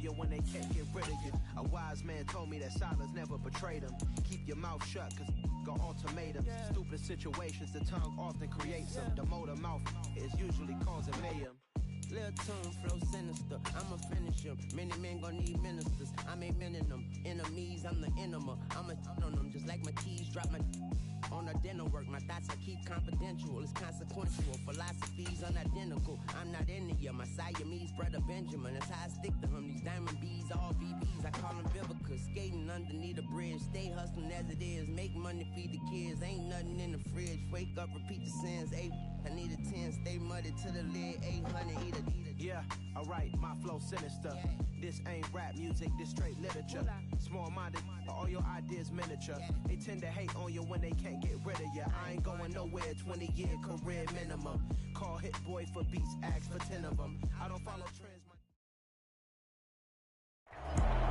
you when they can't get rid of you. A wise man told me that silence never betrayed him. Keep your mouth shut, cause got ultimatums. Stupid situations, the tongue often creates them. The motor mouth is usually causing mayhem. Lil' tune, flow sinister, I'ma finish him. Many men gon' need ministers, I ain't mending them. Enemies, I'm the enema, I'ma on them. Just like my keys, drop my on our dinner work. My thoughts I keep confidential, it's consequential. Philosophies unidentical, I'm not into you. My Siamese brother Benjamin, that's how I stick to him. These diamond bees, all BBs, I call them Vivica. Skating underneath a bridge, stay hustling as it is. Make money, feed the kids, ain't nothing in the fridge. Wake up, repeat the sins, I need a 10, stay muddy to the lid, 800, eat a. Yeah, alright, my flow sinister. This ain't rap music, this straight literature. Small-minded, all your ideas miniature. They tend to hate on you when they can't get rid of you. I ain't going nowhere, 20-year career minimum. Call Hit Boy for beats, ask for 10 of them. I don't follow trends.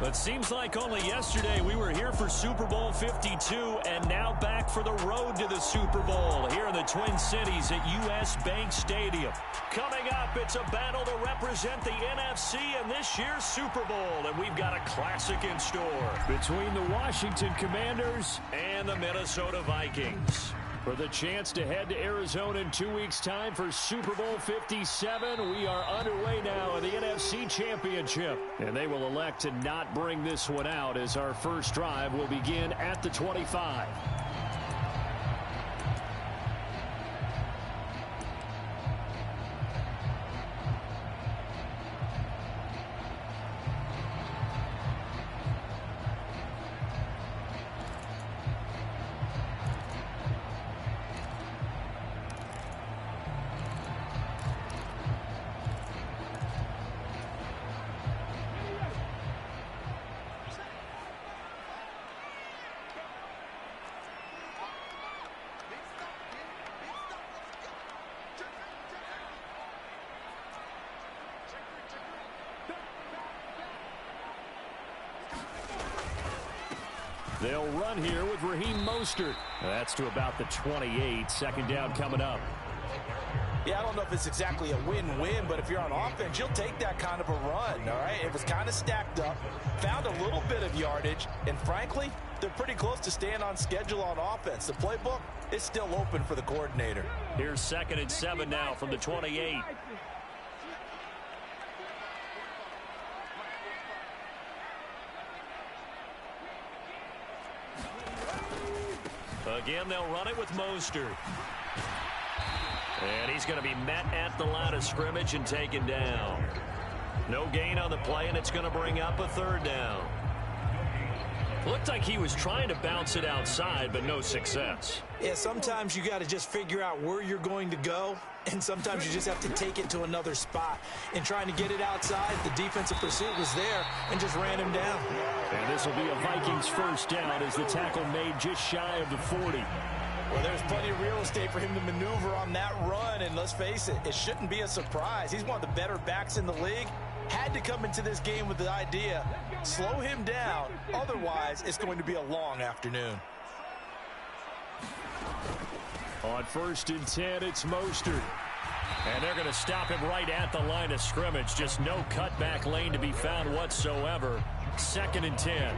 But seems like only yesterday we were here for Super Bowl 52 and now back for the road to the Super Bowl here in the Twin Cities at US Bank Stadium. Coming up, it's a battle to represent the NFC in this year's Super Bowl, and we've got a classic in store between the Washington Commanders and the Minnesota Vikings. For the chance to head to Arizona in 2 weeks' time for Super Bowl 57, we are underway now in the NFC Championship. And they will elect to not bring this one out as our first drive will begin at the 25. They'll run here with Raheem Mostert. That's to about the 28. Second down coming up. Yeah, I don't know if it's exactly a win-win, but if you're on offense, you'll take that kind of a run, all right? It was kind of stacked up, found a little bit of yardage, and frankly, they're pretty close to staying on schedule on offense. The playbook is still open for the coordinator. Here's 2nd and 7 now from the 28. Again, they'll run it with Mostert. And he's going to be met at the line of scrimmage and taken down. No gain on the play, and it's going to bring up a 3rd down. Looked like he was trying to bounce it outside, but no success. Yeah, sometimes you got to just figure out where you're going to go, and sometimes you just have to take it to another spot. And trying to get it outside, the defensive pursuit was there and just ran him down. And this will be a Vikings first down as the tackle made just shy of the 40. Well, there's plenty of real estate for him to maneuver on that run, and let's face it, it shouldn't be a surprise. He's one of the better backs in the league. Had to come into this game with the idea, slow him down, otherwise it's going to be a long afternoon. On 1st and 10, it's Mostert. And they're going to stop him right at the line of scrimmage. Just no cutback lane to be found whatsoever. 2nd and 10.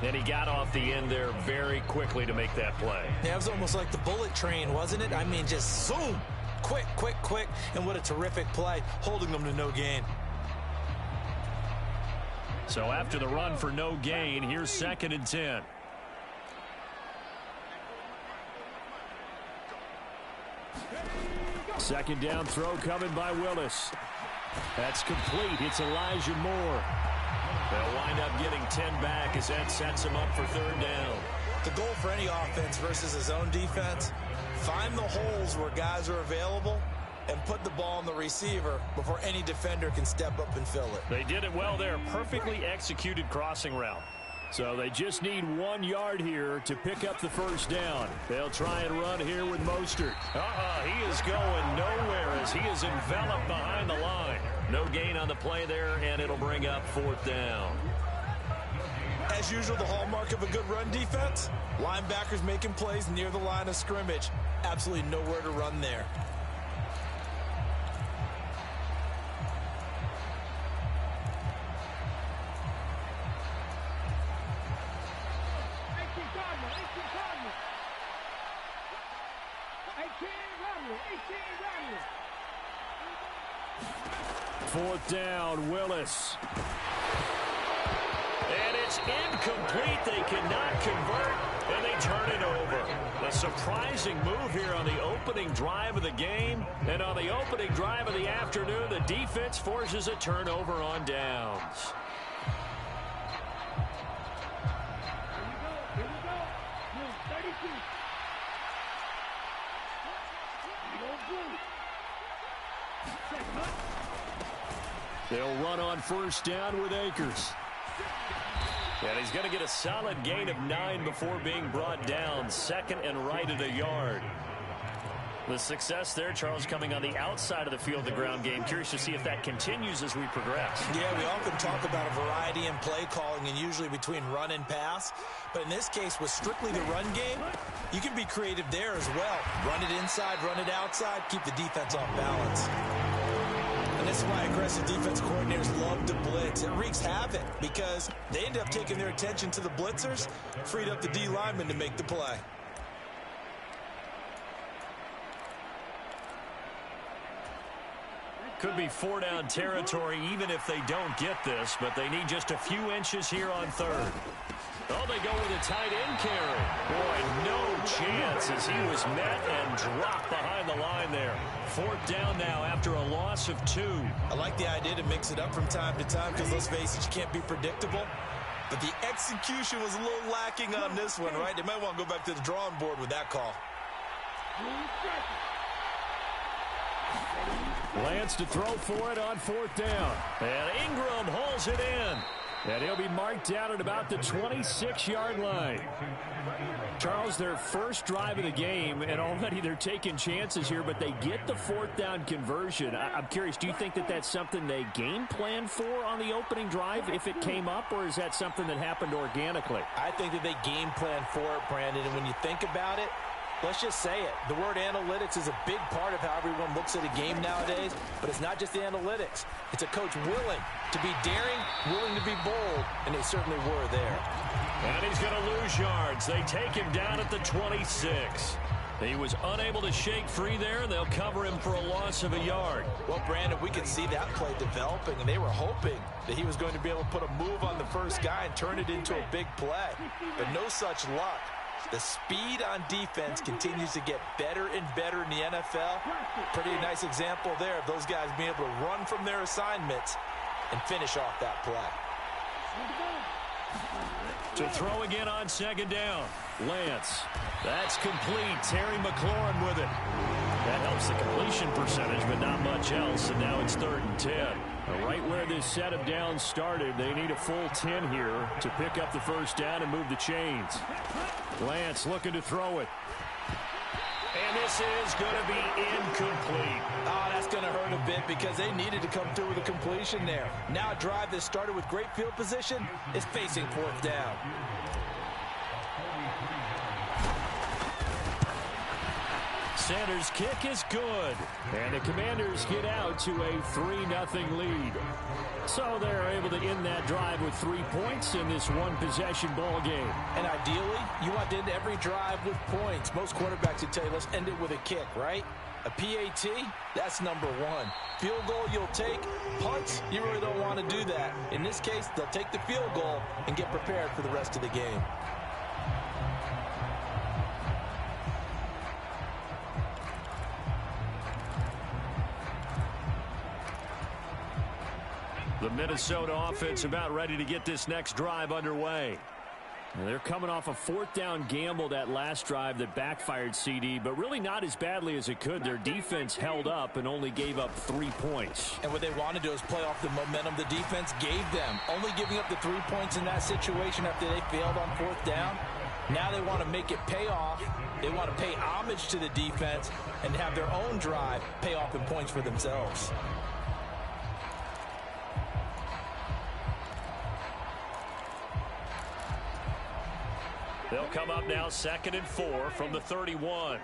And he got off the end there very quickly to make that play. Yeah, it was almost like the bullet train, wasn't it? I mean, just zoom. Quick, quick, quick. And what a terrific play, holding them to no gain. So after the run for no gain, here's 2nd and 10. Second down throw coming by Willis. That's complete. It's Elijah Moore. They'll wind up getting 10 back as that sets him up for 3rd down. The goal for any offense versus his own defense, find the holes where guys are available and put the ball on the receiver before any defender can step up and fill it. They did it well there. Perfectly executed crossing route. So they just need 1 yard here to pick up the first down. They'll try and run here with Mostert. He is going nowhere as he is enveloped behind the line. No gain on the play there, and it'll bring up 4th down. As usual, the hallmark of a good run defense, linebackers making plays near the line of scrimmage. Absolutely nowhere to run there. 4th down, Willis. And it's incomplete. They cannot convert, and they turn it over. A surprising move here on the opening drive of the game. And on the opening drive of the afternoon, the defense forces a turnover on downs. They'll run on 1st down with Akers. And he's going to get a solid gain of 9 before being brought down. 2nd and right at a yard. The success there, Charles, coming on the outside of the field, the ground game. Curious to see if that continues as we progress. Yeah, we often talk about a variety in play calling and usually between run and pass. But in this case, with strictly the run game, you can be creative there as well. Run it inside, run it outside, keep the defense off balance. And this is why aggressive defense coordinators love to blitz. It wreaks havoc because they end up taking their attention to the blitzers, freed up the D lineman to make the play. Could be 4-down territory even if they don't get this, but they need just a few inches here on 3rd. Oh, they go with a tight end carry. Boy, no chance as he was met and dropped behind the line there. 4th down now after a loss of 2. I like the idea to mix it up from time to time because, let's face it, you can't be predictable. But the execution was a little lacking on this one, right? They might want to go back to the drawing board with that call. Lance to throw for it on 4th down. And Ingram hauls it in. And he'll be marked down at about the 26-yard line. Charles, their first drive of the game, and already they're taking chances here, but they get the 4th down conversion. I'm curious, do you think that that's something they game planned for on the opening drive if it came up, or is that something that happened organically? I think that they game planned for it, Brandon, and when you think about it, let's just say it. The word analytics is a big part of how everyone looks at a game nowadays, but it's not just the analytics. It's a coach willing to be daring, willing to be bold, and they certainly were there. And he's going to lose yards. They take him down at the 26. He was unable to shake free there, and they'll cover him for a loss of a yard. Well, Brandon, we could see that play developing, and they were hoping that he was going to be able to put a move on the first guy and turn it into a big play, but no such luck. The speed on defense continues to get better and better in the NFL. Pretty nice example there of those guys being able to run from their assignments and finish off that play. To throw again on 2nd down. Lance. That's complete. Terry McLaurin with it. That helps the completion percentage, but not much else. And now it's 3rd and 10. Right where this set of downs started, they need a full 10 here to pick up the 1st down and move the chains. Lance looking to throw it. And this is going to be incomplete. Oh, that's going to hurt a bit because they needed to come through with a completion there. Now a drive that started with great field position is facing 4th down. Sanders' kick is good. And the Commanders get out to a 3-0 lead. So they're able to end that drive with 3 points in this one-possession ball game. And ideally, you want to end every drive with points. Most quarterbacks would tell you, let's end it with a kick, right? A PAT, that's number 1. Field goal you'll take. Punts, you really don't want to do that. In this case, they'll take the field goal and get prepared for the rest of the game. The Minnesota offense about ready to get this next drive underway. And they're coming off a 4th down gamble that last drive that backfired, CD, but really not as badly as it could. Their defense held up and only gave up 3 points. And what they want to do is play off the momentum the defense gave them. Only giving up the 3 points in that situation after they failed on 4th down. Now they want to make it pay off. They want to pay homage to the defense and have their own drive pay off in points for themselves. They'll come up now 2nd and 4 from the 31.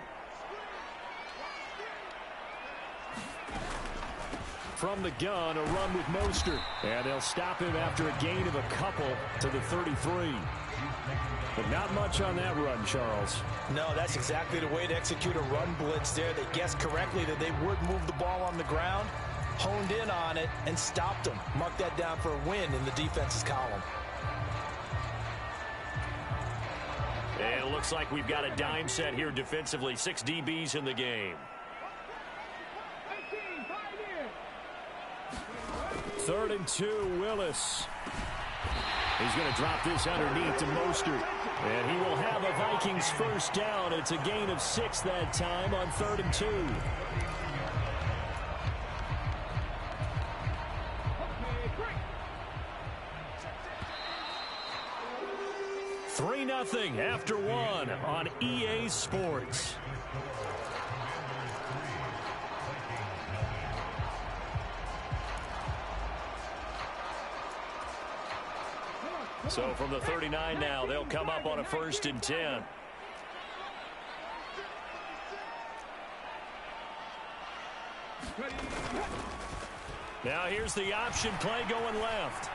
From the gun, a run with Mostert. And they'll stop him after a gain of a couple to the 33. But not much on that run, Charles. No, that's exactly the way to execute a run blitz there. They guessed correctly that they would move the ball on the ground. honed in on it, and stopped them. Mark that down for a win in the defense's column. And it looks like we've got a dime set here defensively. 6 DBs in the game. 3rd and 2, Willis. He's going to drop this underneath to Mostert. And he will have a Vikings first down. It's a gain of 6 that time on 3rd and 2. 3-0 after 1 on EA Sports. So from the 39 now, they'll come up on a 1st and 10. Now here's the option play going left.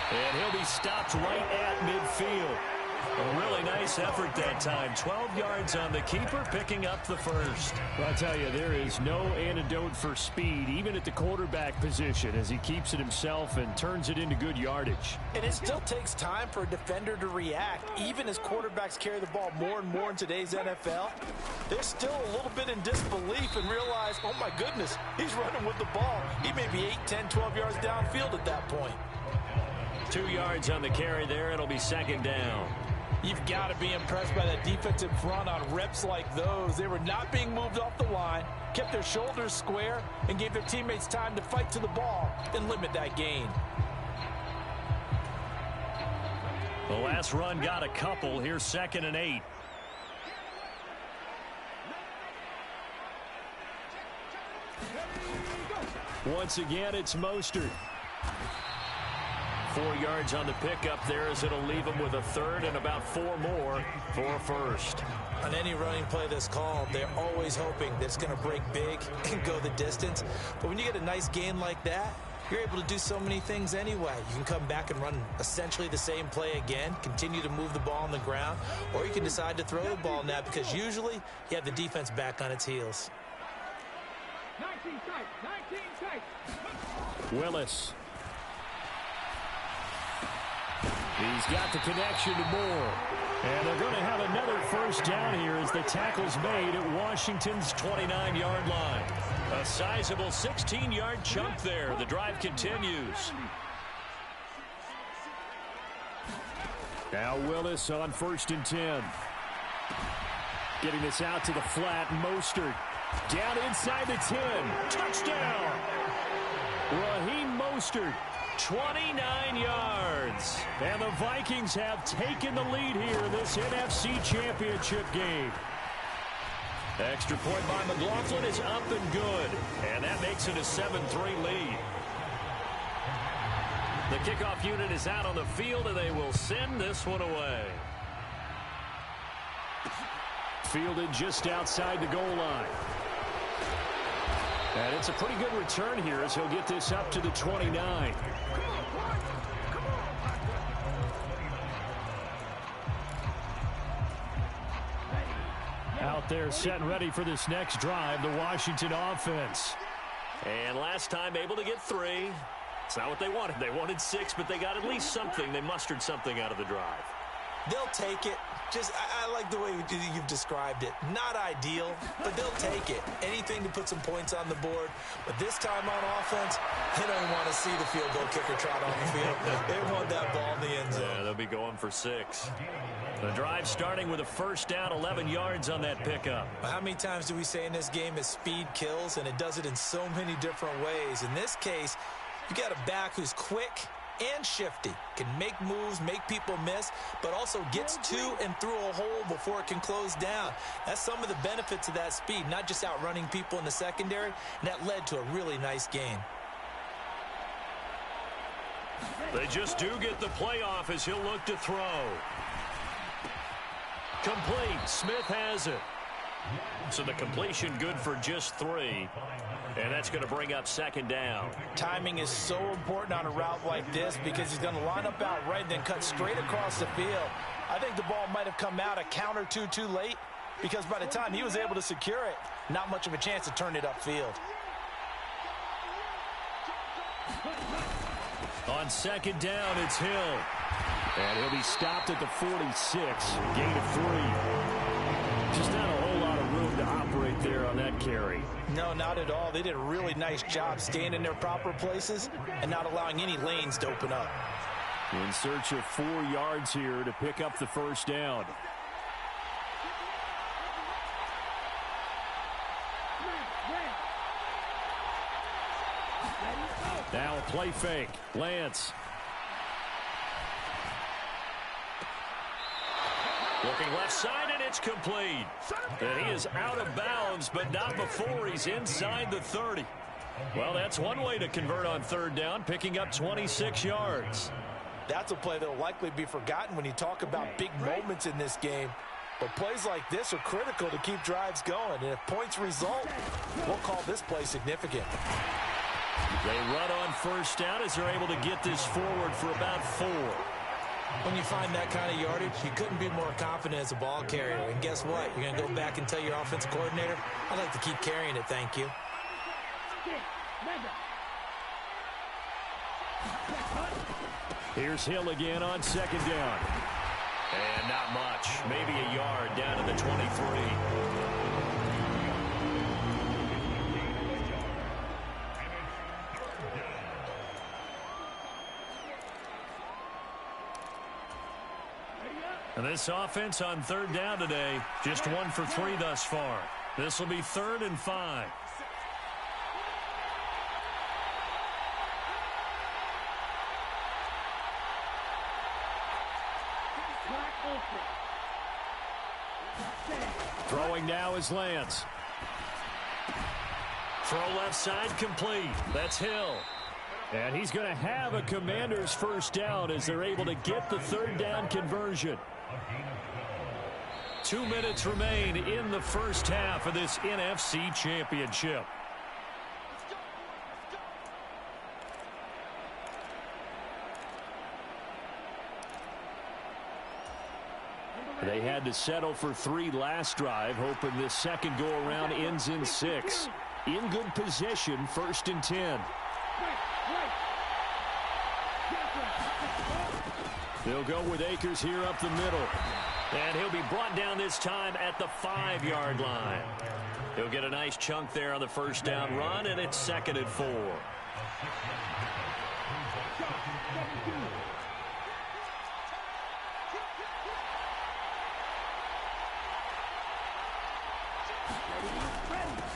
And he'll be stopped right at midfield. A really nice effort that time. 12 yards on the keeper, picking up the first. Well, I tell you, there is no antidote for speed, even at the quarterback position, as he keeps it himself and turns it into good yardage. And it still takes time for a defender to react. Even as quarterbacks carry the ball more and more in today's NFL, they're still a little bit in disbelief and realize, oh my goodness, he's running with the ball. He may be 8, 10, 12 yards downfield at that point. 2 yards on the carry there. It'll be 2nd down. You've got to be impressed by that defensive front on reps like those. They were not being moved off the line, kept their shoulders square, and gave their teammates time to fight to the ball and limit that gain. The last run got a couple. Here's 2nd and 8. Once again, it's Mostert. 4 yards on the pickup there as it'll leave him with a 3rd and about 4 more for a first. On any running play that's called, they're always hoping that it's going to break big and go the distance. But when you get a nice gain like that, you're able to do so many things anyway. You can come back and run essentially the same play again, continue to move the ball on the ground, or you can decide to throw the ball now because usually you have the defense back on its heels. 19 tight. Willis. He's got the connection to Moore. And they're going to have another first down here as the tackle's made at Washington's 29-yard line. A sizable 16-yard chunk there. The drive continues. Now Willis on 1st and 10. Getting this out to the flat. Mostert down inside the 10. Touchdown! Raheem Mostert. 29 yards. And the Vikings have taken the lead here in this NFC Championship game. Extra point by McLaughlin is up and good. And that makes it a 7-3 lead. The kickoff unit is out on the field, and they will send this one away. Fielded just outside the goal line. And it's a pretty good return here as he'll get this up to the 29. Out there set and ready for this next drive, the Washington offense. And last time able to get 3. It's not what they wanted. They wanted 6, but they got at least something. They mustered something out of the drive. They'll take it. I like the way you've described it. Not ideal, but they'll take it. Anything to put some points on the board. But this time on offense, they don't want to see the field goal kicker trot on the field. They want that ball in the end zone. Yeah, they'll be going for 6. The drive starting with a first down, 11 yards on that pickup. How many times do we say in this game that speed kills, and it does it in so many different ways? In this case, you got a back who's quick and shifty, can make moves, make people miss, but also gets to and through a hole before it can close down. That's some of the benefits of that speed, not just outrunning people in the secondary, and that led to a really nice gain. They just do get the playoff as he'll look to throw. Complete. Smith has it. So the completion good for just 3. And that's going to bring up 2nd down. Timing is so important on a route like this because he's going to line up out right and then cut straight across the field. I think the ball might have come out a count or two too late because by the time he was able to secure it, not much of a chance to turn it upfield. On second down, it's Hill. And he'll be stopped at the 46. Gain of 3. Just not a whole lot of room to operate there on that carry. No, not at all. They did a really nice job staying in their proper places and not allowing any lanes to open up. In search of 4 yards here to pick up the first down. Now a play fake. Lance. Looking left side, and it's complete. And he is out of bounds, but not before he's inside the 30. Well, that's one way to convert on third down, picking up 26 yards. That's a play that will likely be forgotten when you talk about big moments in this game. But plays like this are critical to keep drives going. And if points result, we'll call this play significant. They run on first down as they're able to get this forward for about 4. When you find that kind of yardage, you couldn't be more confident as a ball carrier. And guess what? You're going to go back and tell your offensive coordinator, I'd like to keep carrying it, thank you. Here's Hill again on second down. And not much. Maybe a yard down to the 23. And this offense on third down today, just 1 for 3 thus far. This will be 3rd and 5. Throwing now is Lance. Throw left side complete. That's Hill. And he's going to have a Commanders first down as they're able to get the third down conversion. 2 minutes remain in the first half of this NFC Championship. They had to settle for 3 last drive, hoping this second go-around ends in 6. In good position, 1st and 10. They'll go with Akers here up the middle. And he'll be brought down this time at the 5-yard line. He'll get a nice chunk there on the first down run, and it's 2nd and 4.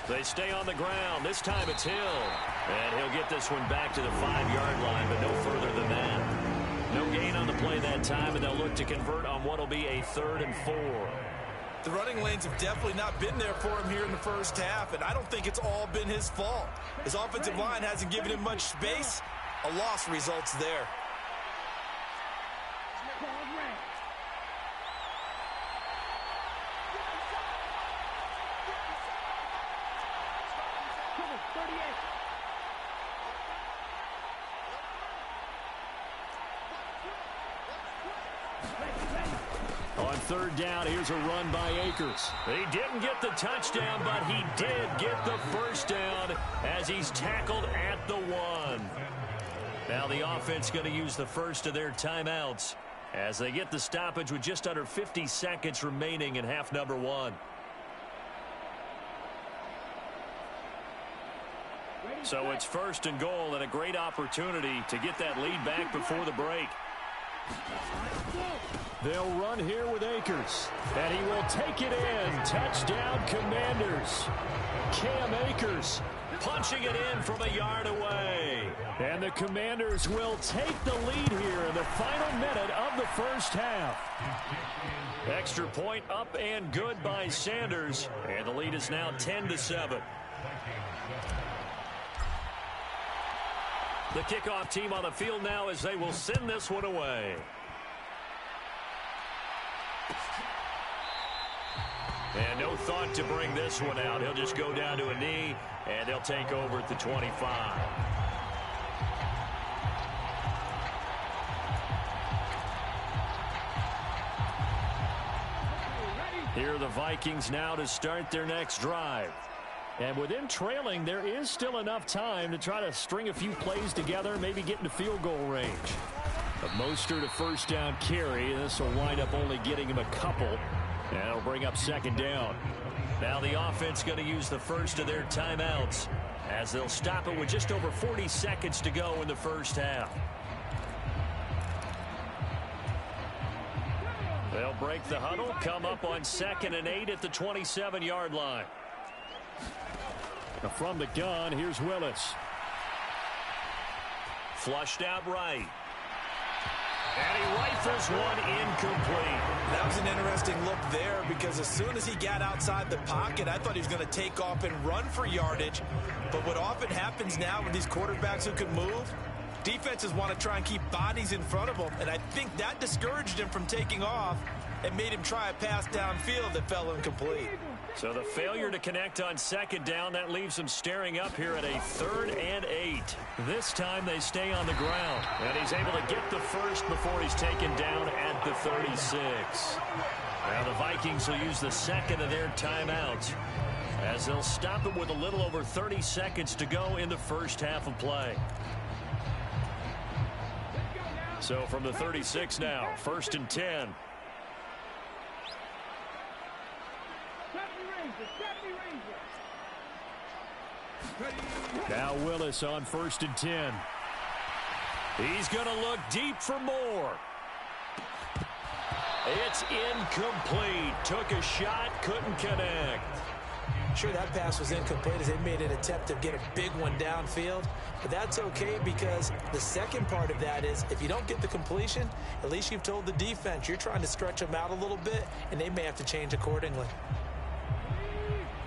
They stay on the ground. This time it's Hill. And he'll get this one back to the 5-yard line, but no further than that. No gain on the play that time, and they'll look to convert on what will be a 3rd and 4. The running lanes have definitely not been there for him here in the first half, and I don't think it's all been his fault. His offensive line hasn't given him much space. A loss results there. On third down, here's a run by Akers. He didn't get the touchdown, but he did get the first down as he's tackled at the 1. Now the offense going to use the first of their timeouts as they get the stoppage with just under 50 seconds remaining in half number 1. So it's 1st and goal and a great opportunity to get that lead back before the break. They'll run here with Akers, and he will take it in. Touchdown, Commanders. Cam Akers punching it in from a yard away. And the Commanders will take the lead here in the final minute of the first half. Extra point up and good by Sanders, and the lead is now 10-7. The kickoff team on the field now as they will send this one away. And no thought to bring this one out. He'll just go down to a knee, and they'll take over at the 25. Here are the Vikings now to start their next drive. And with them trailing, there is still enough time to try to string a few plays together, maybe get into field goal range. But Mostert, a first down carry. This will wind up only getting him a couple. And it'll bring up second down. Now the offense going to use the first of their timeouts as they'll stop it with just over 40 seconds to go in the first half. They'll break the huddle, come up on 2nd and 8 at the 27-yard line. Now from the gun, here's Willis. Flushed out right. And he rifles one incomplete. That was an interesting look there because as soon as he got outside the pocket, I thought he was going to take off and run for yardage. But what often happens now with these quarterbacks who can move, defenses want to try and keep bodies in front of them. And I think that discouraged him from taking off and made him try a pass downfield that fell incomplete. So the failure to connect on second down, that leaves them staring up here at a 3rd and 8. This time they stay on the ground. And he's able to get the first before he's taken down at the 36. Now the Vikings will use the second of their timeouts as they'll stop it with a little over 30 seconds to go in the first half of play. So from the 36 now, 1st and 10. Now Willis on 1st and 10. He's going to look deep for more. It's incomplete. Took a shot, couldn't connect. Sure, that pass was incomplete as they made an attempt to get a big one downfield. But that's okay because the second part of that is if you don't get the completion, at least you've told the defense you're trying to stretch them out a little bit, and they may have to change accordingly.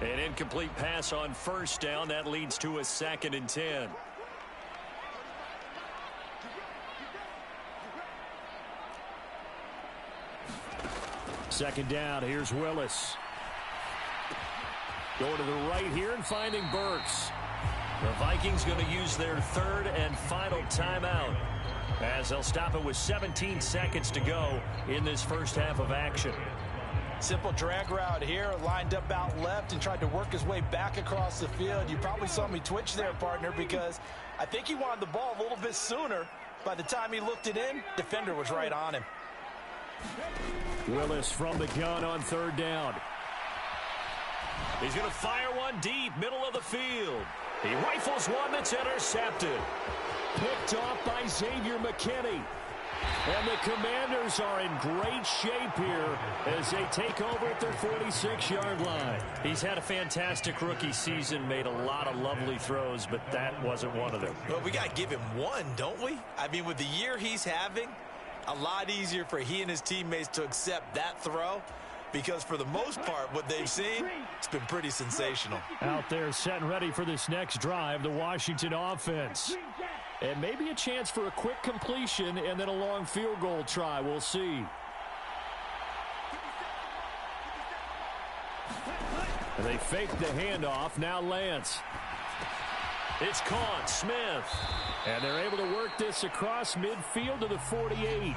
An incomplete pass on 1st down. That leads to a 2nd and 10. Second down. Here's Willis. Going to the right here and finding Burks. The Vikings going to use their 3rd and final timeout as they'll stop it with 17 seconds to go in this first half of action. Simple drag route here, lined up out left and tried to work his way back across the field. You probably saw me twitch there, partner, because I think he wanted the ball a little bit sooner. By the time he looked it in, defender was right on him. Willis from the gun on 3rd down. He's going to fire one deep, middle of the field. He rifles one that's intercepted. Picked off by Xavier McKinney. And the Commanders are in great shape here as they take over at their 46-yard line. He's had a fantastic rookie season, made a lot of lovely throws, but that wasn't one of them. Well, we got to give him one, don't we? I mean, with the year he's having, a lot easier for he and his teammates to accept that throw because for the most part, what they've seen, it's been pretty sensational. Out there set and ready for this next drive, the Washington offense. And maybe a chance for a quick completion and then a long field goal try. We'll see. And they fake the handoff. Now Lance. It's caught. Smith. And they're able to work this across midfield to the 48.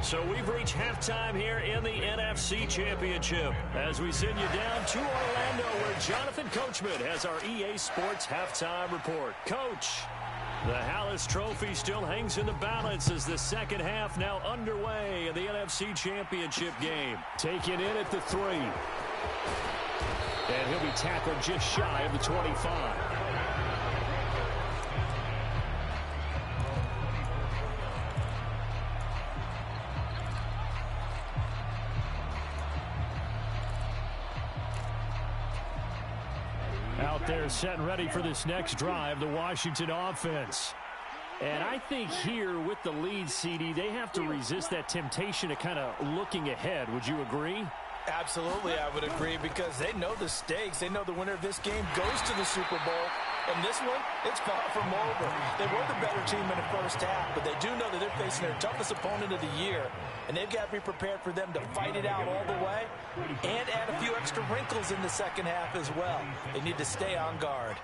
So we've reached halftime here in the NFC Championship as we send you down to Orlando where Jonathan Coachman has our EA Sports Halftime Report. Coach, the Hallis Trophy still hangs in the balance as the second half now underway in the NFC Championship game. Taken in at the 3. And he'll be tackled just shy of the 25. Out there set and ready for this next drive, the Washington offense. And I think here with the lead, CD, they have to resist that temptation of kind of looking ahead. Would you agree? Absolutely, I would agree, because they know the stakes. They know the winner of this game goes to the Super Bowl. And this one, it's far from over. They were the better team in the first half, but they do know that they're facing their toughest opponent of the year. And they've got to be prepared for them to fight it out all the way and add a few extra wrinkles in the second half as well. They need to stay on guard.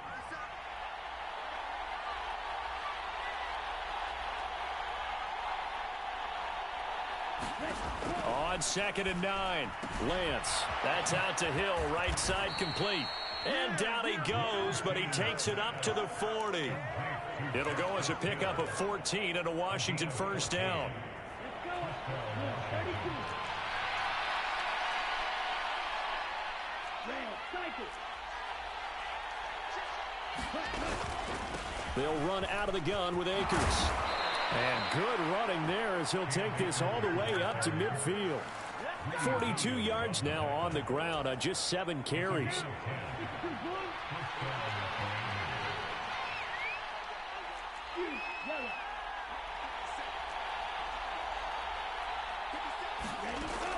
On 2nd and 9, Lance. That's out to Hill, right side complete. And down he goes, but he takes it up to the 40. It'll go as a pickup of 14 and a Washington first down. They'll run out of the gun with Akers. And good running there as he'll take this all the way up to midfield. 42 yards now on the ground on just 7 carries.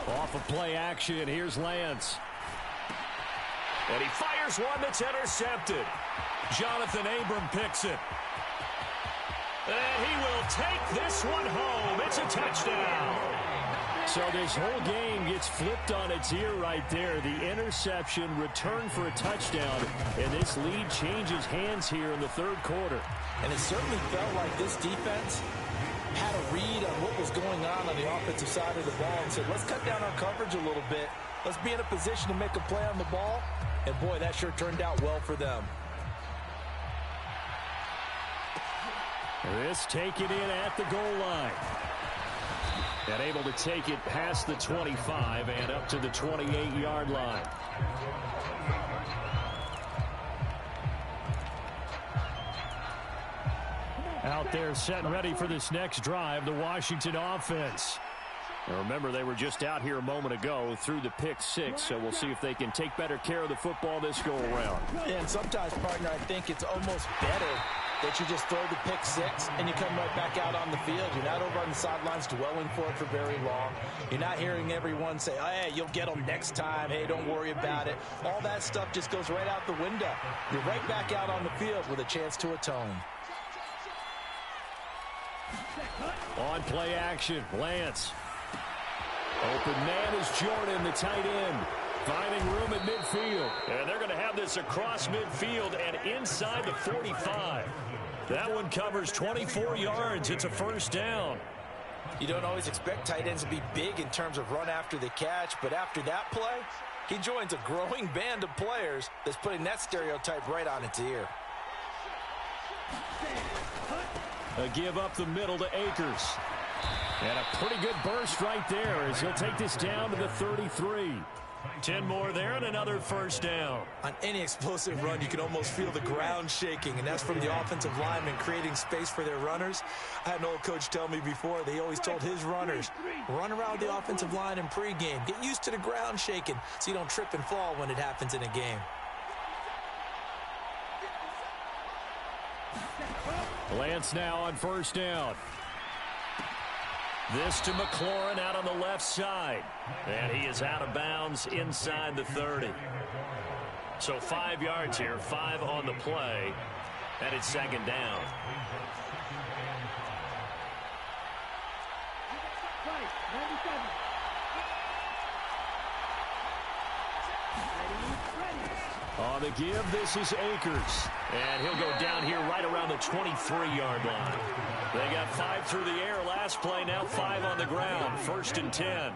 Off of play action, here's Lance. And he fires one that's intercepted. Jonathan Abram picks it. And he will take this one home. It's a touchdown. So this whole game gets flipped on its ear right there. The interception, return for a touchdown, and this lead changes hands here in the third quarter. And it certainly felt like this defense had a read on what was going on the offensive side of the ball and said, let's cut down our coverage a little bit. Let's be in a position to make a play on the ball. And, boy, that sure turned out well for them. This taken in at the goal line. And able to take it past the 25 and up to the 28-yard line. Out there set and ready for this next drive, the Washington offense. Now remember, they were just out here a moment ago through the pick 6, so we'll see if they can take better care of the football this go-around. And sometimes, partner, I think it's almost better that you just throw the pick 6 and you come right back out on the field. You're not over on the sidelines dwelling for it for very long. You're not hearing everyone say, oh, hey, you'll get them next time. Hey, don't worry about it. All that stuff just goes right out the window. You're right back out on the field with a chance to atone. On play action, Lance. Open man is Jordan, the tight end. Finding room at midfield. And they're going to have this across midfield and inside the 45. That one covers 24 yards. It's a first down. You don't always expect tight ends to be big in terms of run after the catch, but after that play, he joins a growing band of players that's putting that stereotype right on its ear. A give up the middle to Akers. And a pretty good burst right there as he'll take this down to the 33. 10 more there and another first down. On any explosive run, you can almost feel the ground shaking, and that's from the offensive linemen creating space for their runners. I had an old coach tell me before, they always told his runners, run around the offensive line in pregame. Get used to the ground shaking so you don't trip and fall when it happens in a game. Lance now on first down. This to McLaurin out on the left side. And he is out of bounds inside the 30. So 5 yards here, 5 on the play. And it's second down. On the give, this is Akers. And he'll go down here right around the 23-yard line. They got 5 through the air last play, now 5 on the ground. First and 10.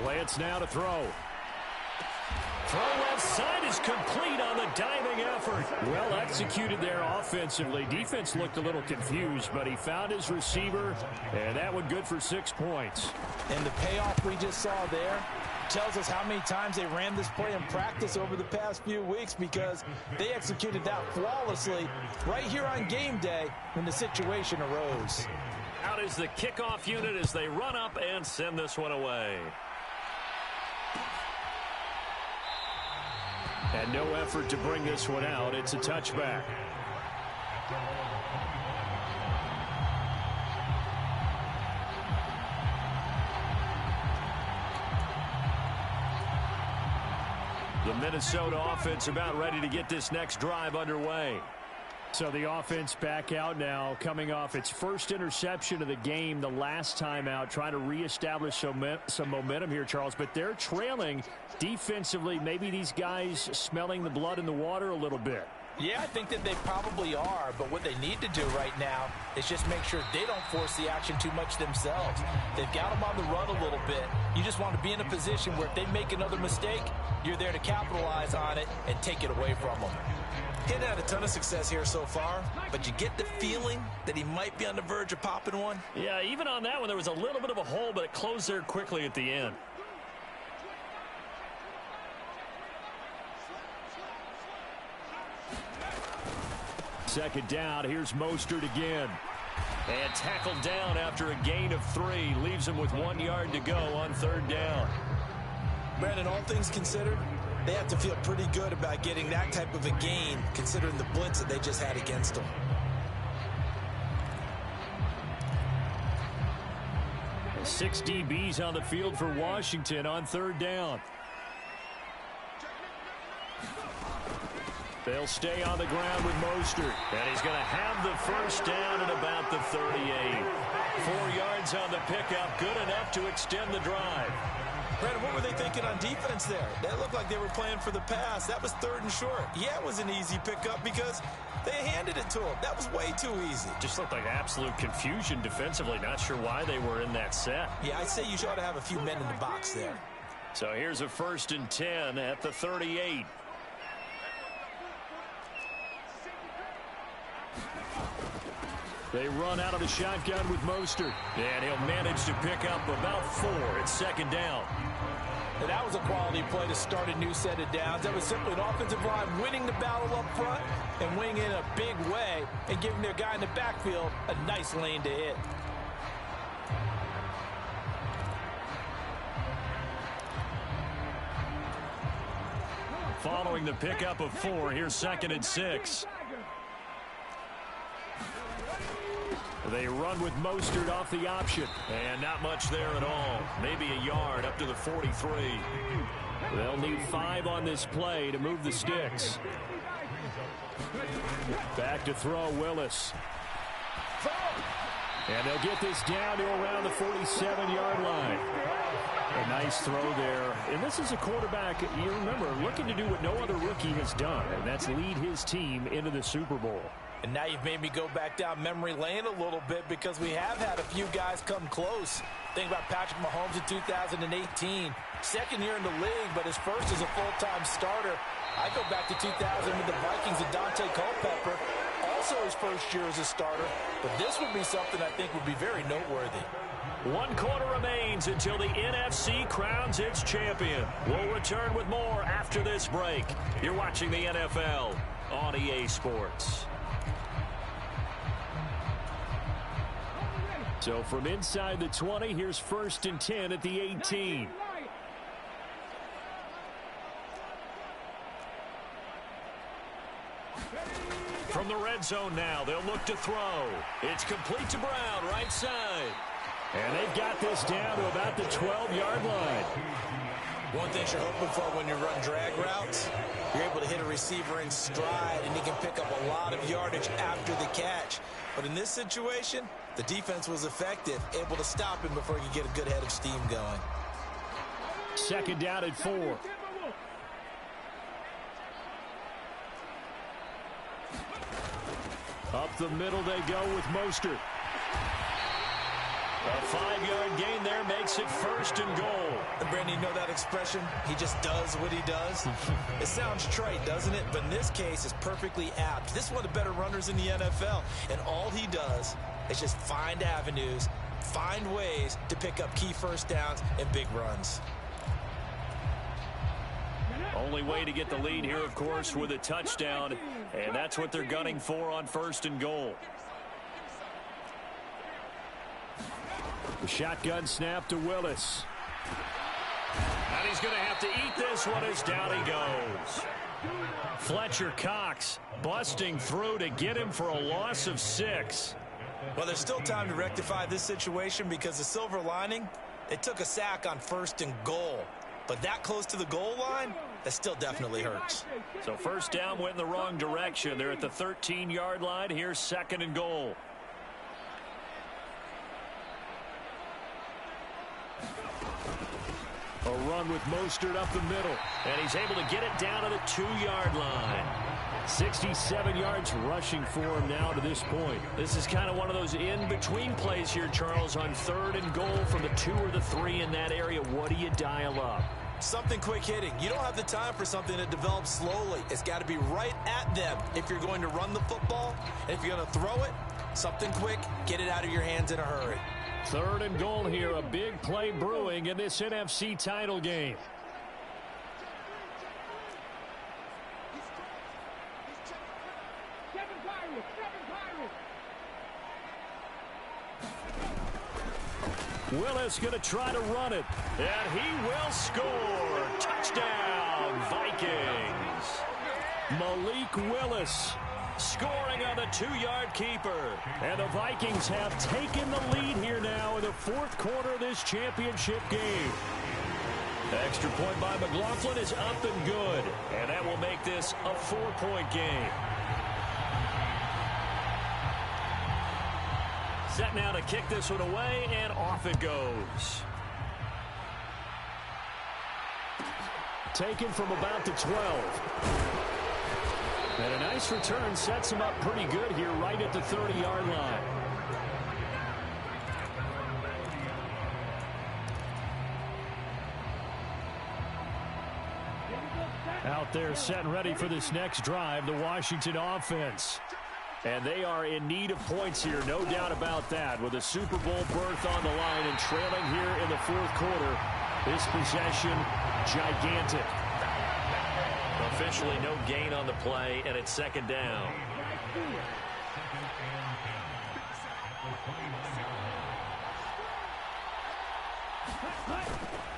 Lance now to throw. Throw left side is complete on the diving effort. Well executed there offensively. Defense looked a little confused, but he found his receiver, and that one good for 6 points. And the payoff we just saw there tells us how many times they ran this play in practice over the past few weeks, because they executed that flawlessly right here on game day when the situation arose. Out is the kickoff unit as they run up and send this one away. And no effort to bring this one out. It's a touchback. The Minnesota offense about ready to get this next drive underway. So the offense back out now, coming off its first interception of the game the last time out, trying to reestablish some momentum here, Charles. But they're trailing defensively. Maybe these guys smelling the blood in the water a little bit. Yeah, I think that they probably are, but what they need to do right now is just make sure they don't force the action too much themselves. They've got them on the run a little bit. You just want to be in a position where if they make another mistake, you're there to capitalize on it and take it away from them. He hadn't had a ton of success here so far, but you get the feeling that he might be on the verge of popping one. Yeah, even on that one, there was a little bit of a hole, but it closed there quickly at the end. Second down, here's Mostert again. And tackled down after a gain of 3. Leaves him with 1 yard to go on third down. Brandon, all things considered, they have to feel pretty good about getting that type of a gain, considering the blitz that they just had against them. And 6 DBs on the field for Washington on third down. They'll stay on the ground with Mostert. And he's going to have the first down at about the 38. 4 yards on the pickup, good enough to extend the drive. Brandon, what were they thinking on defense there? That looked like they were playing for the pass. That was 3rd and short. Yeah, it was an easy pickup because they handed it to him. That was way too easy. Just looked like absolute confusion defensively. Not sure why they were in that set. Yeah, I'd say you ought to have a few men in the box there. So here's a 1st and 10 at the 38. They run out of the shotgun with Mostert. And he'll manage to pick up about 4 at second down. And that was a quality play to start a new set of downs. That was simply an offensive line winning the battle up front and winning in a big way and giving their guy in the backfield a nice lane to hit. Following the pickup of 4, here's 2nd and 6. They run with Mostert off the option. And not much there at all. Maybe a yard up to the 43. They'll need 5 on this play to move the sticks. Back to throw, Willis. And they'll get this down to around the 47-yard line. A nice throw there. And this is a quarterback, you remember, looking to do what no other rookie has done, and that's lead his team into the Super Bowl. And now you've made me go back down memory lane a little bit because we have had a few guys come close. Think about Patrick Mahomes in 2018. 2nd year in the league, but his first as a full-time starter. I go back to 2000 with the Vikings and Dante Culpepper. Also his first year as a starter. But this would be something I think would be very noteworthy. 1 quarter remains until the NFC crowns its champion. We'll return with more after this break. You're watching the NFL on EA Sports. So from inside the 20, here's 1st and 10 at the 18. From the red zone now, they'll look to throw. It's complete to Brown, right side. And they've got this down to about the 12-yard line. One thing you're hoping for when you run drag routes, you're able to hit a receiver in stride, and he can pick up a lot of yardage after the catch. But in this situation, the defense was effective, able to stop him before he could get a good head of steam going. 2nd down at 4. Up the middle they go with Mostert. A 5-yard gain there makes it 1st and goal. And Brandon, you know that expression? He just does what he does. It sounds trite, doesn't it? But in this case, it's perfectly apt. This is one of the better runners in the NFL. And all he does is just find avenues, find ways to pick up key first downs and big runs. Only way to get the lead here, of course, with a touchdown. And that's what they're gunning for on 1st and goal. The shotgun snap to Willis. And he's going to have to eat this one as down he goes. Fletcher Cox busting through to get him for a loss of 6. Well, there's still time to rectify this situation because the silver lining, they took a sack on 1st and goal. But that close to the goal line, that still definitely hurts. So 1st down went in the wrong direction. They're at the 13-yard line. Here's 2nd and goal. A run with Mostert up the middle. And he's able to get it down to the 2-yard line. 67 yards rushing for him now to this point. This is kind of one of those in-between plays here, Charles, on 3rd and goal from the 2 or the 3 in that area. What do you dial up? Something quick hitting. You don't have the time for something that develops slowly. It's got to be right at them if you're going to run the football. And if you're going to throw it, something quick, get it out of your hands in a hurry. 3rd and goal here, a big play brewing in this NFC title game. Willis going to try to run it, and he will score. Touchdown, Vikings. Malik Willis scoring on the 2-yard keeper. And the Vikings have taken the lead here now in the 4th quarter of this championship game. Extra point by McLaughlin is up and good, and that will make this a 4-point game. Set now to kick this one away, and off it goes. Taken from about the 12. And a nice return sets him up pretty good here right at the 30-yard line. Out there set and ready for this next drive, the Washington offense. And they are in need of points here, no doubt about that. With a Super Bowl berth on the line and trailing here in the 4th quarter, this possession gigantic. Officially no gain on the play, and it's 2nd down.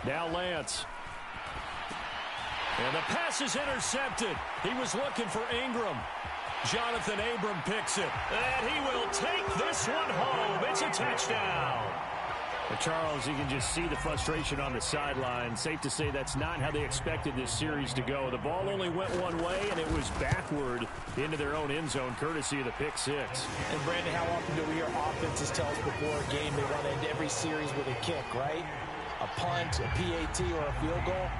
Now Lance. And the pass is intercepted. He was looking for Ingram. Jonathan Abram picks it, and he will take this one home. It's a touchdown. Well, Charles, you can just see the frustration on the sideline. Safe to say that's not how they expected this series to go. The ball only went one way, and it was backward into their own end zone, courtesy of the pick six. And, Brandon, how often do we hear offenses tell us before a game they want to end every series with a kick, right? A punt, a PAT, or a field goal.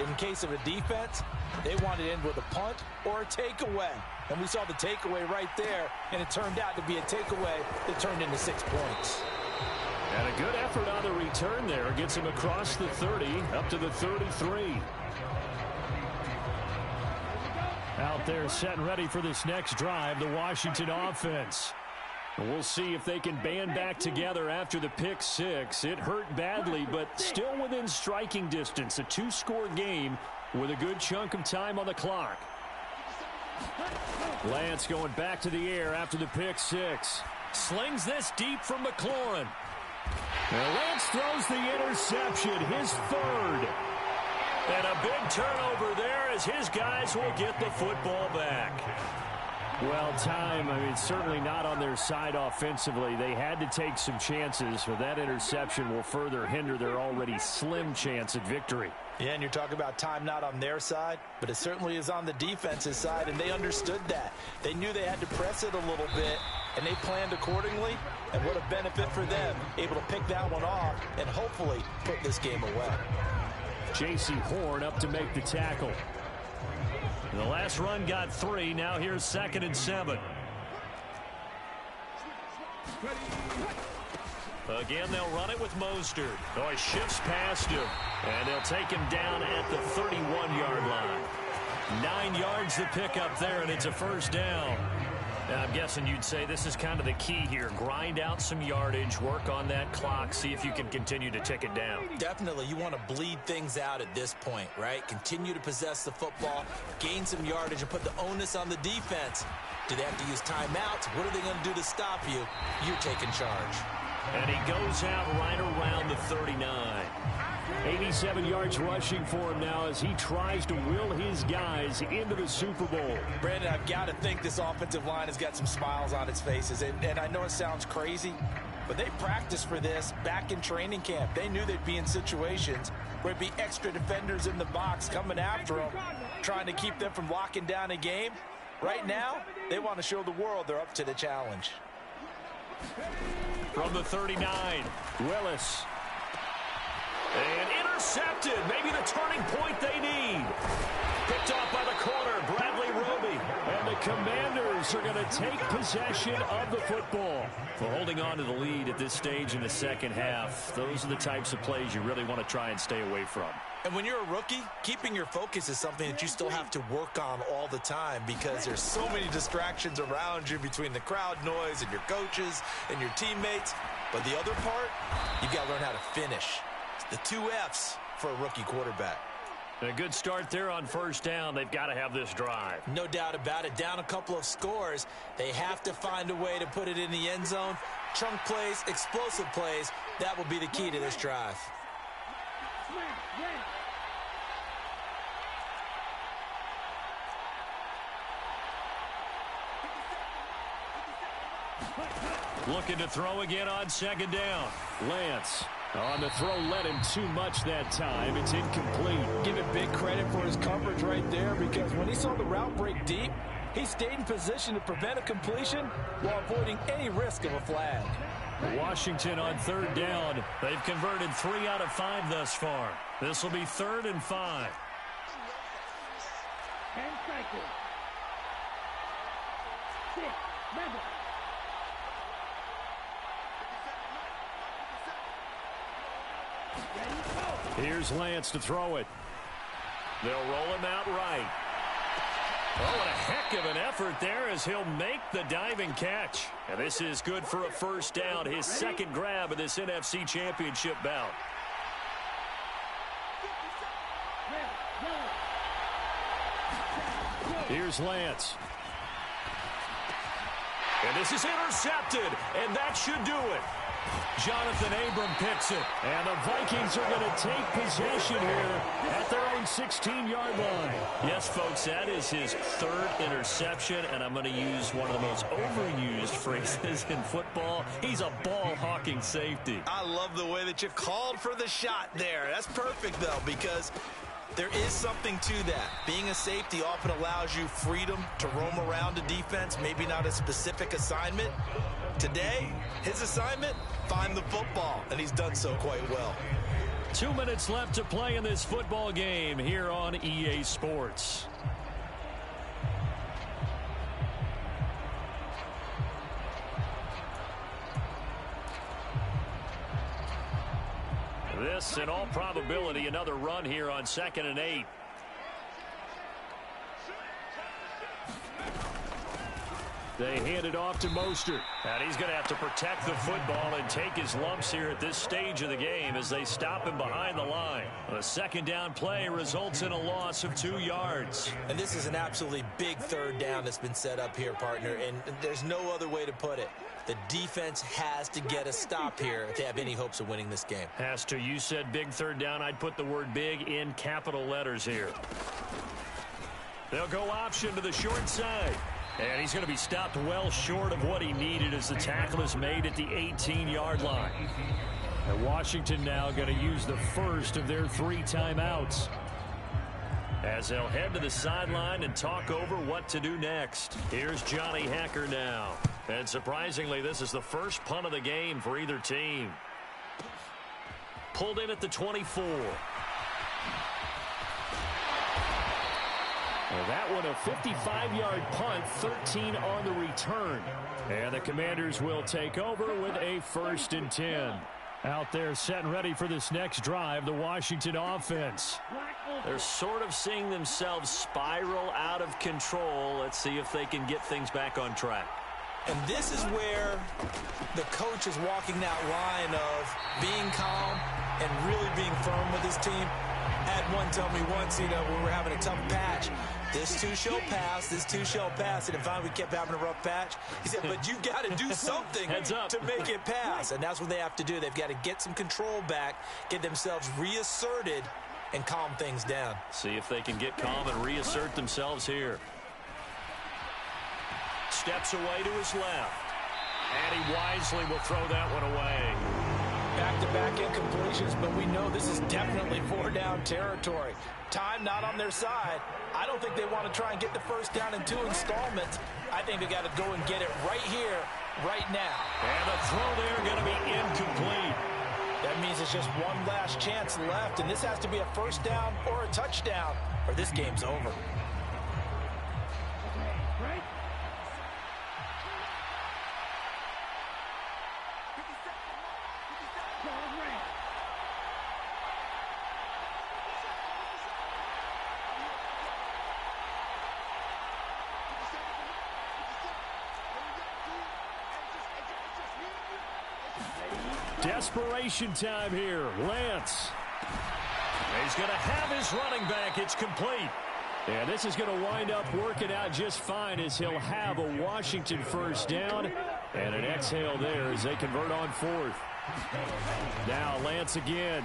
In case of a defense, they want to end with a punt or a takeaway. And we saw the takeaway right there, and it turned out to be a takeaway that turned into 6 points. And a good effort on the return there. Gets him across the 30, up to the 33. Out there set and ready for this next drive, the Washington offense. We'll see if they can band back together after the pick six. It hurt badly, but still within striking distance. A 2-score game with a good chunk of time on the clock. Lance going back to the air after the pick six. Slings this deep from McLaurin. And Lance throws the interception, his 3rd. And a big turnover there as his guys will get the football back. Well, time, certainly not on their side offensively. They had to take some chances, but that interception will further hinder their already slim chance at victory. Yeah, and you're talking about time not on their side, but it certainly is on the defense's side, and they understood that. They knew they had to press it a little bit, and they planned accordingly, and what a benefit for them, able to pick that one off and hopefully put this game away. J.C. Horn up to make the tackle. The last run got 3. Now here's 2nd and 7. Again, they'll run it with Mostert. Oh, he shifts past him. And they'll take him down at the 31-yard line. 9 yards to pick up there, and it's a 1st down. Now, I'm guessing you'd say this is kind of the key here. Grind out some yardage, work on that clock, see if you can continue to tick it down. Definitely. You want to bleed things out at this point, right? Continue to possess the football, gain some yardage, and put the onus on the defense. Do they have to use timeouts? What are they going to do to stop you? You're taking charge. And he goes out right around the 39. 87 yards rushing for him now as he tries to will his guys into the Super Bowl. Brandon, I've got to think this offensive line has got some smiles on its faces. And I know it sounds crazy, but they practiced for this back in training camp. They knew they'd be in situations where there'd be extra defenders in the box coming after them, trying to keep them from locking down a game. Right now, they want to show the world they're up to the challenge. From the 39, Willis. And intercepted. Maybe the turning point they need. Picked off by the corner, Bradley Roby. And And the Commanders are going to take possession of the football. Well, holding on to the lead at this stage in the second half, those are the types of plays you really want to try and stay away from. And when you're a rookie, keeping your focus is something that you still have to work on all the time because there's so many distractions around you between the crowd noise and your coaches and your teammates. But the other part, you've got to learn how to finish. It's the 2 F's for a rookie quarterback. A good start there on first down. They've got to have this drive. No doubt about it. Down a couple of scores. They have to find a way to put it in the end zone. Chunk plays, explosive plays. That will be the key to this drive. Looking to throw again on second down. Lance on the throw, led him too much that time. It's incomplete. Give him big credit for his coverage right there because when he saw the route break deep, he stayed in position to prevent a completion while avoiding any risk of a flag. Washington on third down. They've converted 3 out of 5 thus far. This will be 3rd and 5. Here's Lance to throw it. They'll roll him out right. Oh, what a heck of an effort there as he'll make the diving catch. And this is good for a first down, his second grab of this NFC Championship bout. Here's Lance. And this is intercepted, and that should do it. Jonathan Abram picks it. And the Vikings are going to take possession here at their own 16-yard line. Yes, folks, that is his 3rd interception, and I'm going to use one of the most overused phrases in football. He's a ball-hawking safety. I love the way that you called for the shot there. That's perfect, though, because there is something to that. Being a safety often allows you freedom to roam around a defense, maybe not a specific assignment. Today, his assignment, find the football, and he's done so quite well. 2 minutes left to play in this football game here on EA Sports. This, in all probability, another run here on 2nd and 8. They hand it off to Mostert. And he's going to have to protect the football and take his lumps here at this stage of the game as they stop him behind the line. The second down play results in a loss of 2 yards. And this is an absolutely big 3rd down that's been set up here, partner, and there's no other way to put it. The defense has to get a stop here if they have any hopes of winning this game. Has to. You said big 3rd down. I'd put the word big in capital letters here. They'll go option to the short side. And he's going to be stopped well short of what he needed as the tackle is made at the 18-yard line. And Washington now going to use the first of their 3 timeouts. As they'll head to the sideline and talk over what to do next. Here's Johnny Hacker now. And surprisingly, this is the first punt of the game for either team. Pulled in at the 24. Well, that one a 55-yard punt, 13 on the return. And the Commanders will take over with a 1st and 10. Out there set and ready for this next drive, the Washington offense. They're sort of seeing themselves spiral out of control. Let's see if they can get things back on track. And this is where the coach is walking that line of being calm and really being firm with his team. Had one tell me once, when we're having a tough patch, this too shall pass, this too shall pass. And finally we kept having a rough patch. He said, but you got to do something to make it pass. And that's what they have to do. They've got to get some control back, get themselves reasserted, and calm things down. See if they can get calm and reassert themselves here. Steps away to his left. And he wisely will throw that one away. Back-to-back incompletions, but we know this is definitely 4-down territory. Time not on their side. I don't think they want to try and get the first down in 2 installments. I think they got to go and get it right here, right now. And the throw there going to be incomplete. That means it's just one last chance left, and this has to be a first down or a touchdown, or this game's over. Right. Desperation time here. Lance. He's going to have his running back. It's complete. And this is going to wind up working out just fine as he'll have a Washington first down and an exhale there as they convert on fourth. Now Lance again.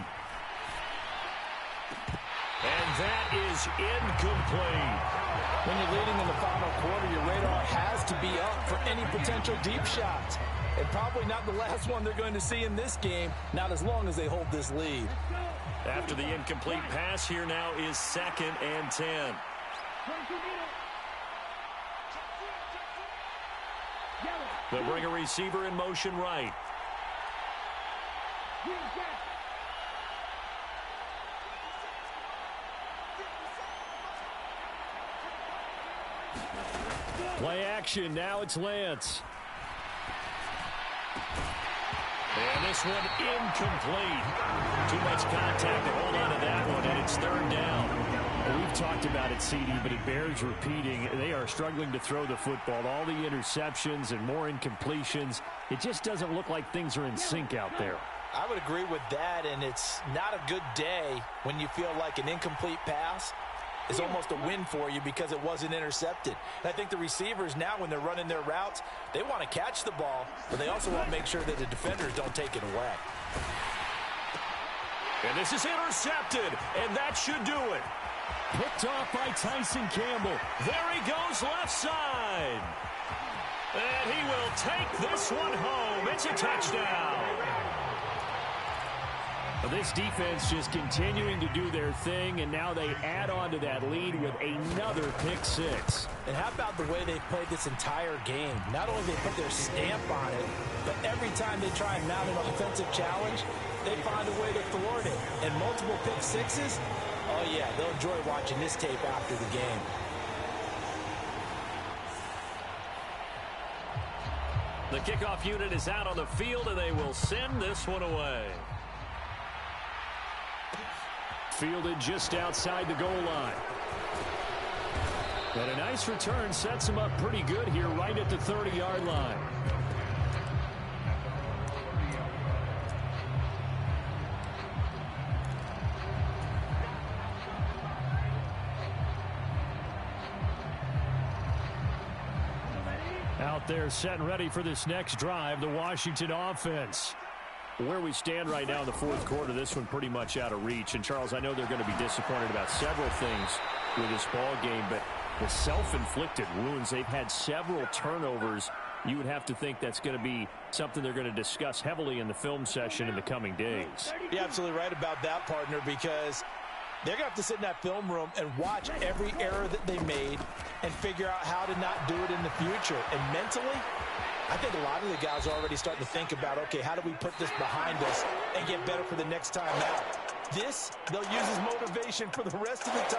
And that is incomplete. When you're leading in the final quarter, your radar has to be up for any potential deep shots. And probably not the last one they're going to see in this game, not as long as they hold this lead. After the incomplete pass, here now is 2nd and 10. They'll bring a receiver in motion right. Play action. Now it's Lance. And this one incomplete. Too much contact to hold on to that one, and it's 3rd down. We've talked about it, CD, but it bears repeating. They are struggling to throw the football. All the interceptions and more incompletions. It just doesn't look like things are in sync out there. I would agree with that, and it's not a good day when you feel like an incomplete pass is almost a win for you because it wasn't intercepted. And I think the receivers now, when they're running their routes, they want to catch the ball, but they also want to make sure that the defenders don't take it away. And this is intercepted, and that should do it. Picked off by Tyson Campbell. There he goes left side. And he will take this one home. It's a touchdown. This defense just continuing to do their thing, and now they add on to that lead with another pick six. And how about the way they've played this entire game? Not only they put their stamp on it, but every time they try and mount an offensive challenge, they find a way to thwart it. And multiple pick sixes, oh yeah, they'll enjoy watching this tape after the game. The kickoff unit is out on the field, and they will send this one away. Fielded just outside the goal line. And a nice return sets him up pretty good here right at the 30-yard line. Out there set and ready for this next drive, the Washington offense. Where we stand right now in the fourth quarter, this one pretty much out of reach. And, Charles, I know they're going to be disappointed about several things with this ball game, but the self-inflicted wounds, they've had several turnovers. You would have to think that's going to be something they're going to discuss heavily in the film session in the coming days. You're absolutely right about that, partner, because they're going to have to sit in that film room and watch every error that they made and figure out how to not do it in the future. And mentally, I think a lot of the guys are already starting to think about, okay, how do we put this behind us and get better for the next time out? This, they'll use as motivation for the rest of the time.